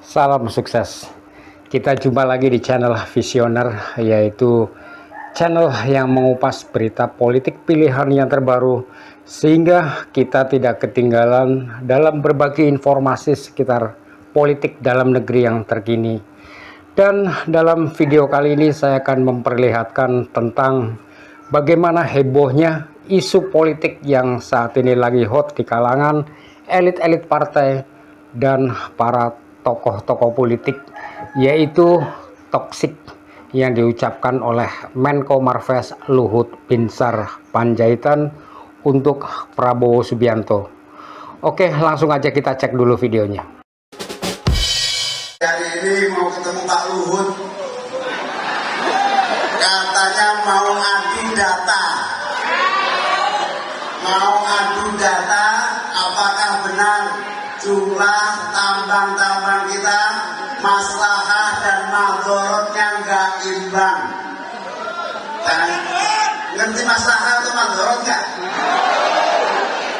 Salam sukses. Kita jumpa lagi di channel Visioner, yaitu channel yang mengupas berita politik pilihan yang terbaru, sehingga kita tidak ketinggalan dalam berbagi informasi sekitar politik dalam negeri yang terkini. Dan dalam video kali ini saya akan memperlihatkan tentang bagaimana hebohnya isu politik yang saat ini lagi hot di kalangan elit-elit partai dan para tokoh-tokoh politik, yaitu toksik yang diucapkan oleh Menko Marves Luhut Binsar Panjaitan untuk Prabowo Subianto. Oke, langsung aja kita cek dulu videonya. Hari ini mau ketemu Pak Luhut, katanya mau adu data, apakah benar jumlah tambang-tambang kita maslahah dan madorotnya nggak imbang? Dan ngerti maslahah atau madorot nggak?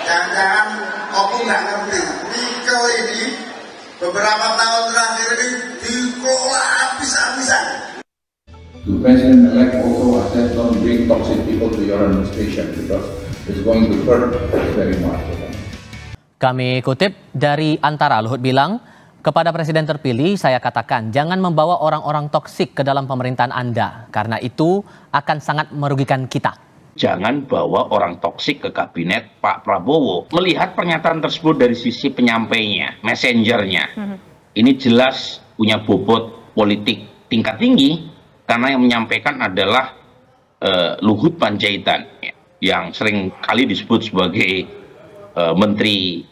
Jangan-jangan aku nggak ngerti. Niko ini beberapa tahun terakhir ini dikelola habis-habisan. The president-elect also said don't bring toxic people to your administration because it's going to hurt very much. Kami kutip dari Antara, Luhut bilang, kepada presiden terpilih saya katakan jangan membawa orang-orang toksik ke dalam pemerintahan Anda karena itu akan sangat merugikan kita. Jangan bawa orang toksik ke kabinet Pak Prabowo. Melihat pernyataan tersebut dari sisi penyampainya, messengernya, ini jelas punya bobot politik tingkat tinggi karena yang menyampaikan adalah Luhut Panjaitan, yang sering kali disebut sebagai menteri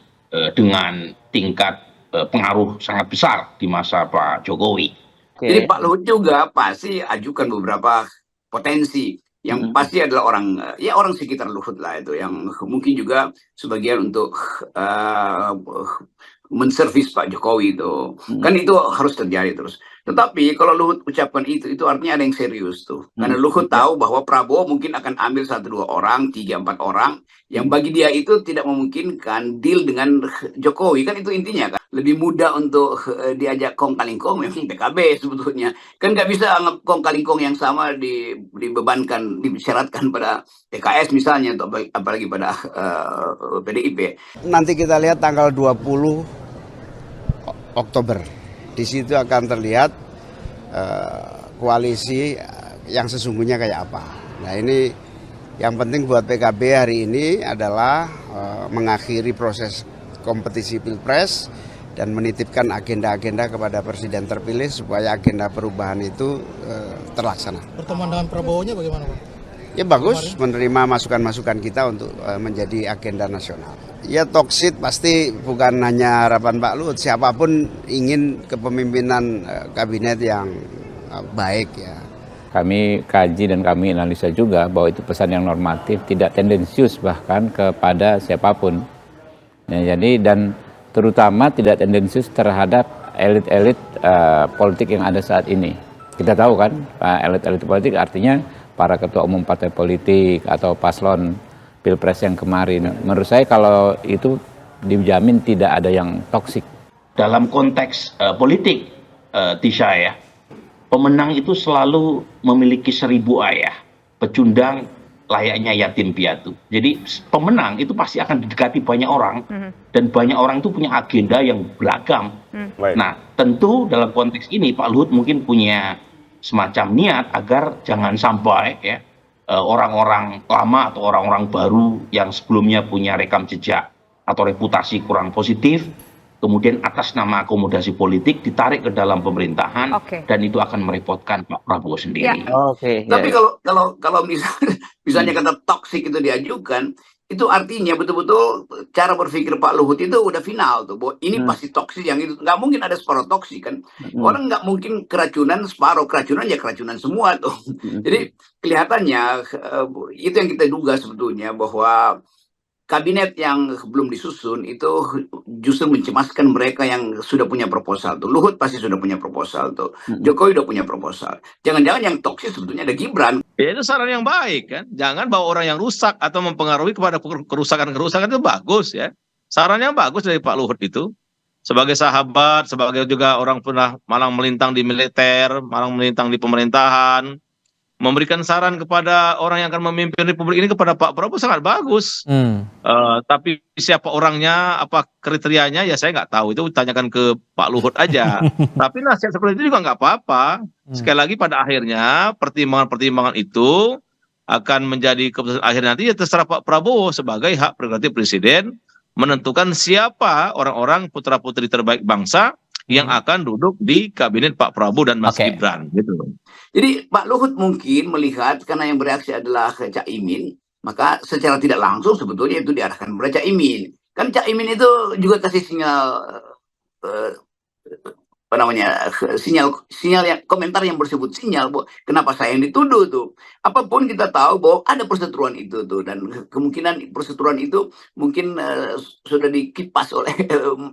dengan tingkat pengaruh sangat besar di masa Pak Jokowi. Jadi Pak Luhut juga pasti ajukan beberapa potensi. Yang pasti adalah orang sekitar Luhut lah itu, yang mungkin juga sebagian untuk menservis Pak Jokowi itu. Kan itu harus terjadi terus. Tetapi kalau Luhut ucapkan itu artinya ada yang serius tuh. Karena Luhut tahu bahwa Prabowo mungkin akan ambil 1-2 orang, 3-4 orang, yang bagi dia itu tidak memungkinkan deal dengan Jokowi. Kan itu intinya kan. Lebih mudah untuk diajak kong kaling kong memang PKB sebetulnya. Kan nggak bisa kong kaling kong yang sama dibebankan, disyaratkan pada PKS misalnya, atau apalagi pada PDIP. Nanti kita lihat tanggal 20 Oktober. Di situ akan terlihat koalisi yang sesungguhnya kayak apa. Nah ini yang penting buat PKB hari ini adalah mengakhiri proses kompetisi Pilpres dan menitipkan agenda-agenda kepada presiden terpilih supaya agenda perubahan itu terlaksana. Pertemuan dengan Prabowo-nya bagaimana Pak? Ya bagus, menerima masukan-masukan kita untuk menjadi agenda nasional. Ya toksit pasti bukan hanya harapan Pak Luhut, siapapun ingin kepemimpinan kabinet yang baik ya. Kami kaji dan kami analisa juga bahwa itu pesan yang normatif, tidak tendensius bahkan kepada siapapun. Ya, jadi dan terutama tidak tendensius terhadap elit-elit politik yang ada saat ini. Kita tahu kan, elit-elit politik artinya para ketua umum partai politik atau paslon Pilpres yang kemarin. Menurut saya kalau itu dijamin tidak ada yang toksik. Dalam konteks politik, Tisha ya, pemenang itu selalu memiliki 1000 ayah, pecundang layaknya yatim piatu. Jadi pemenang itu pasti akan didekati banyak orang, dan banyak orang itu punya agenda yang beragam. Nah tentu dalam konteks ini Pak Luhut mungkin punya semacam niat agar jangan sampai ya orang-orang lama atau orang-orang baru yang sebelumnya punya rekam jejak atau reputasi kurang positif, kemudian atas nama akomodasi politik ditarik ke dalam pemerintahan, dan itu akan merepotkan Pak Prabowo sendiri. Tapi kalau misalnya kata toksik itu diajukan, itu artinya betul-betul cara berpikir Pak Luhut itu udah final tuh, bahwa ini pasti toksik, yang itu nggak mungkin ada separuh toksik kan. Orang nggak mungkin keracunan separuh, keracunan ya keracunan semua tuh. Jadi kelihatannya itu yang kita duga sebetulnya, bahwa kabinet yang belum disusun itu justru mencemaskan mereka yang sudah punya proposal tuh. Luhut pasti sudah punya proposal tuh. Jokowi udah punya proposal. Jangan-jangan yang toksik sebetulnya ada Gibran. Ya itu saran yang baik kan. Jangan bawa orang yang rusak atau mempengaruhi kepada kerusakan-kerusakan, itu bagus ya. Saran yang bagus dari Pak Luhut itu. sebagai sahabat, sebagai juga orang pernah malang melintang di militer, malang melintang di pemerintahan, memberikan saran kepada orang yang akan memimpin Republik ini kepada Pak Prabowo sangat bagus. Tapi siapa orangnya, apa kriterianya, ya saya nggak tahu. Itu tanyakan ke Pak Luhut aja. Tapi nasihat seperti itu juga nggak apa-apa. Sekali lagi pada akhirnya pertimbangan-pertimbangan itu akan menjadi keputusan akhir nanti, ya terserah Pak Prabowo sebagai hak prerogatif Presiden menentukan siapa orang-orang putra-putri terbaik bangsa yang akan duduk di kabinet Pak Prabowo dan Mas Gibran gitu. Jadi Pak Luhut mungkin melihat karena yang bereaksi adalah Cak Imin, maka secara tidak langsung sebetulnya itu diarahkan kepada Cak Imin. Kan Cak Imin itu juga kasih sinyal apa namanya, sinyal yang komentar yang bersebut sinyal bahwa kenapa saya yang dituduh tuh. Apapun kita tahu bahwa ada perseteruan itu tuh, dan kemungkinan perseteruan itu mungkin sudah dikipas oleh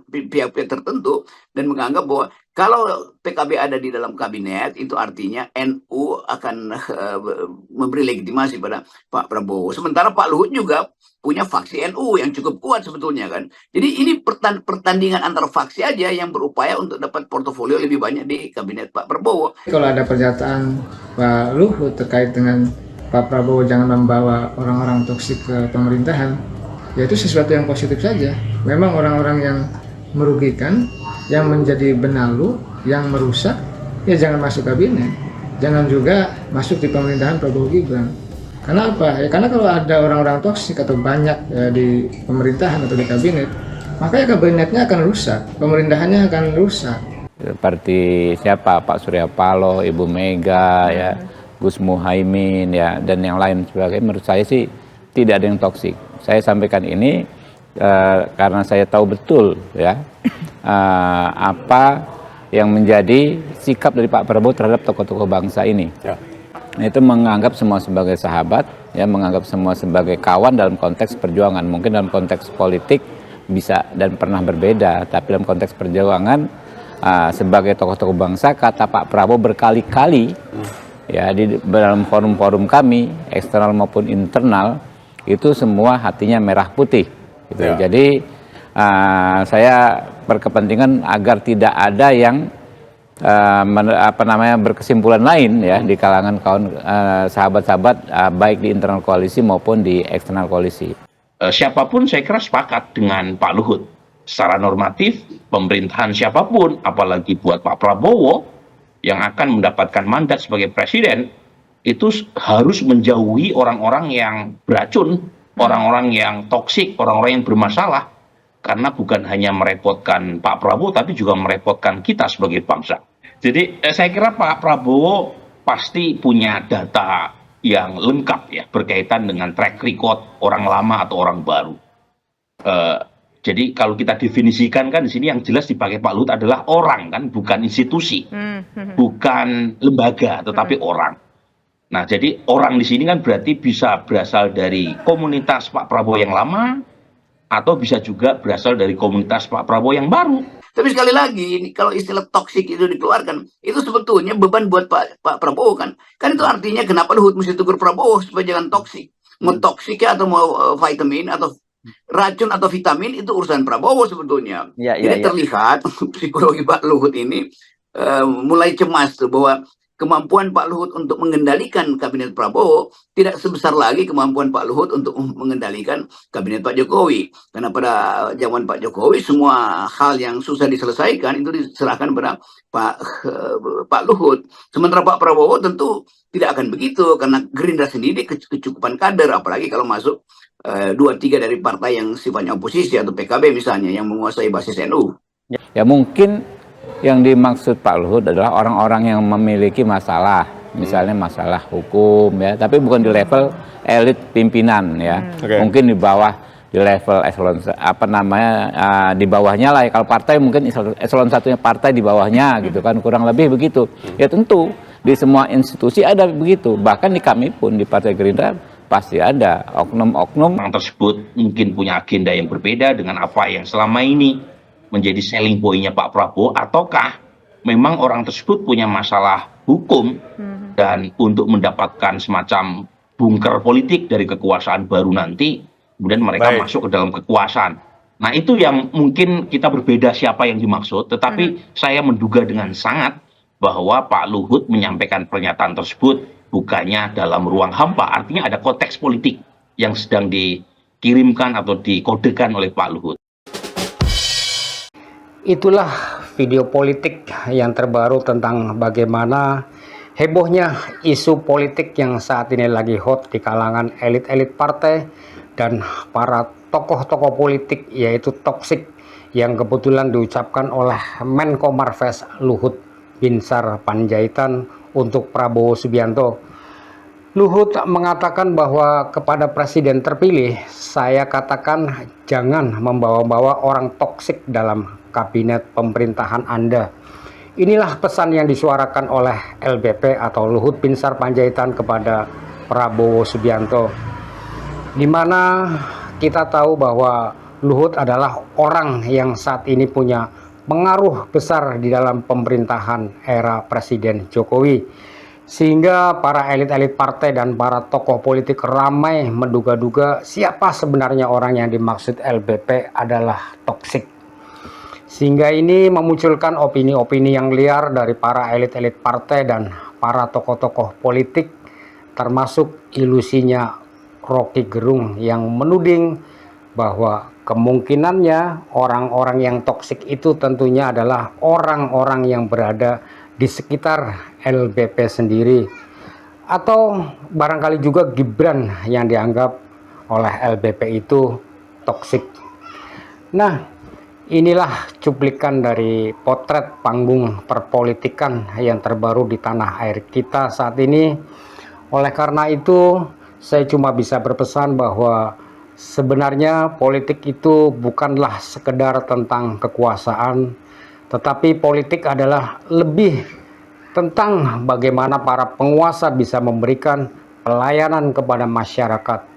pihak-pihak tertentu dan menganggap bahwa kalau PKB ada di dalam kabinet itu artinya NU akan memberi legitimasi pada Pak Prabowo. Sementara Pak Luhut juga punya faksi NU yang cukup kuat sebetulnya kan. Jadi ini pertandingan antar faksi aja yang berupaya untuk dapat portofolio lebih banyak di kabinet Pak Prabowo. Kalau ada pernyataan Pak Luhut terkait dengan Pak Prabowo jangan membawa orang-orang toksik ke pemerintahan, ya itu sesuatu yang positif saja. Memang orang-orang yang merugikan, yang menjadi benalu, yang merusak, ya jangan masuk kabinet. Jangan juga masuk di pemerintahan Prabowo Gibran. Karena apa? Ya karena kalau ada orang-orang toksik atau banyak di pemerintahan atau di kabinet, maka ya kabinetnya akan rusak, pemerintahannya akan rusak. Seperti siapa? Pak Surya Paloh, Ibu Mega, ya, Gus Muhaimin, ya, dan yang lain sebagainya. Menurut saya sih tidak ada yang toksik. Saya sampaikan ini karena saya tahu betul, ya, apa yang menjadi sikap dari Pak Prabowo terhadap tokoh-tokoh bangsa ini. Ya. Itu menganggap semua sebagai sahabat, ya, menganggap semua sebagai kawan dalam konteks perjuangan. Mungkin dalam konteks politik bisa dan pernah berbeda, tapi dalam konteks perjuangan sebagai tokoh-tokoh bangsa, kata Pak Prabowo berkali-kali, ya, di dalam forum-forum kami, eksternal maupun internal, itu semua hatinya merah putih. Gitu. Ya. Jadi saya berkepentingan agar tidak ada yang berkesimpulan lain, ya, di kalangan kawan sahabat-sahabat baik di internal koalisi maupun di eksternal koalisi. Siapapun saya kira sepakat dengan Pak Luhut. Secara normatif pemerintahan siapapun, apalagi buat Pak Prabowo yang akan mendapatkan mandat sebagai presiden, itu harus menjauhi orang-orang yang beracun, orang-orang yang toksik, orang-orang yang bermasalah. Karena bukan hanya merepotkan Pak Prabowo, tapi juga merepotkan kita sebagai bangsa. Jadi saya kira Pak Prabowo pasti punya data yang lengkap, ya, berkaitan dengan track record orang lama atau orang baru. Jadi kalau kita definisikan kan di sini yang jelas dipakai Pak Luhut adalah orang, kan, bukan institusi, bukan lembaga, tetapi orang. Nah, jadi orang di sini kan berarti bisa berasal dari komunitas Pak Prabowo yang lama, atau bisa juga berasal dari komunitas Pak Prabowo yang baru. Tapi sekali lagi, kalau istilah toksik itu dikeluarkan, itu sebetulnya beban buat Pak Prabowo kan. Kan itu artinya kenapa Luhut mesti tegur Prabowo supaya jangan toksik. Mau toksik ya atau mau vitamin atau racun atau vitamin itu urusan Prabowo sebetulnya. Jadi terlihat psikologi Pak Luhut ini mulai cemas tuh bahwa kemampuan Pak Luhut untuk mengendalikan kabinet Prabowo tidak sebesar lagi kemampuan Pak Luhut untuk mengendalikan kabinet Pak Jokowi. Karena pada zaman Pak Jokowi semua hal yang susah diselesaikan itu diserahkan pada Pak Luhut. Sementara Pak Prabowo tentu tidak akan begitu karena Gerindra sendiri kecukupan kader, apalagi kalau masuk 2-3 dari partai yang sifatnya oposisi atau PKB misalnya yang menguasai basis NU. Ya mungkin yang dimaksud Pak Luhut adalah orang-orang yang memiliki masalah, misalnya masalah hukum, ya, tapi bukan di level elit pimpinan, ya. Mungkin di bawah, di level eselon di bawahnya lah, ya. Kalau partai mungkin eselon satunya partai di bawahnya, gitu kan, kurang lebih begitu. Ya tentu di semua institusi ada begitu, bahkan di kami pun di Partai Gerindra pasti ada oknum-oknum yang tersebut mungkin punya agenda yang berbeda dengan apa yang selama ini menjadi selling point-nya Pak Prabowo, ataukah memang orang tersebut punya masalah hukum dan untuk mendapatkan semacam bunker politik dari kekuasaan baru nanti, kemudian mereka masuk ke dalam kekuasaan. Nah, itu yang mungkin kita berbeda siapa yang dimaksud, tetapi saya menduga dengan sangat bahwa Pak Luhut menyampaikan pernyataan tersebut bukannya dalam ruang hampa, artinya ada konteks politik yang sedang dikirimkan atau dikodekan oleh Pak Luhut. Itulah video politik yang terbaru tentang bagaimana hebohnya isu politik yang saat ini lagi hot di kalangan elit-elit partai dan para tokoh-tokoh politik, yaitu toksik yang kebetulan diucapkan oleh Menko Marves Luhut Binsar Panjaitan untuk Prabowo Subianto. Luhut mengatakan bahwa kepada presiden terpilih, saya katakan jangan membawa-bawa orang toksik dalam kabinet pemerintahan Anda. Inilah pesan yang disuarakan oleh LBP atau Luhut Binsar Panjaitan kepada Prabowo Subianto, di mana kita tahu bahwa Luhut adalah orang yang saat ini punya pengaruh besar di dalam pemerintahan era Presiden Jokowi, sehingga para elit-elit partai dan para tokoh politik ramai menduga-duga siapa sebenarnya orang yang dimaksud LBP adalah toksik. Sehingga ini memunculkan opini-opini yang liar dari para elit-elit partai dan para tokoh-tokoh politik, termasuk ilusinya Rocky Gerung yang menuding bahwa kemungkinannya orang-orang yang toksik itu tentunya adalah orang-orang yang berada di sekitar LBP sendiri, atau barangkali juga Gibran yang dianggap oleh LBP itu toksik. Nah, inilah cuplikan dari potret panggung perpolitikan yang terbaru di tanah air kita saat ini. Oleh karena itu, saya cuma bisa berpesan bahwa sebenarnya politik itu bukanlah sekedar tentang kekuasaan, tetapi politik adalah lebih tentang bagaimana para penguasa bisa memberikan pelayanan kepada masyarakat.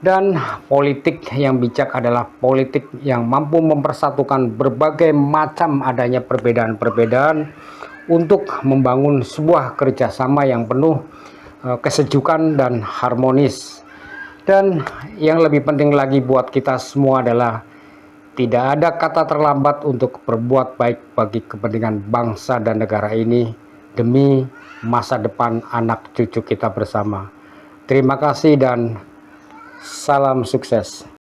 Dan politik yang bijak adalah politik yang mampu mempersatukan berbagai macam adanya perbedaan-perbedaan untuk membangun sebuah kerjasama yang penuh kesejukan dan harmonis. Dan yang lebih penting lagi buat kita semua adalah tidak ada kata terlambat untuk berbuat baik bagi kepentingan bangsa dan negara ini demi masa depan anak cucu kita bersama. Terima kasih dan salam sukses.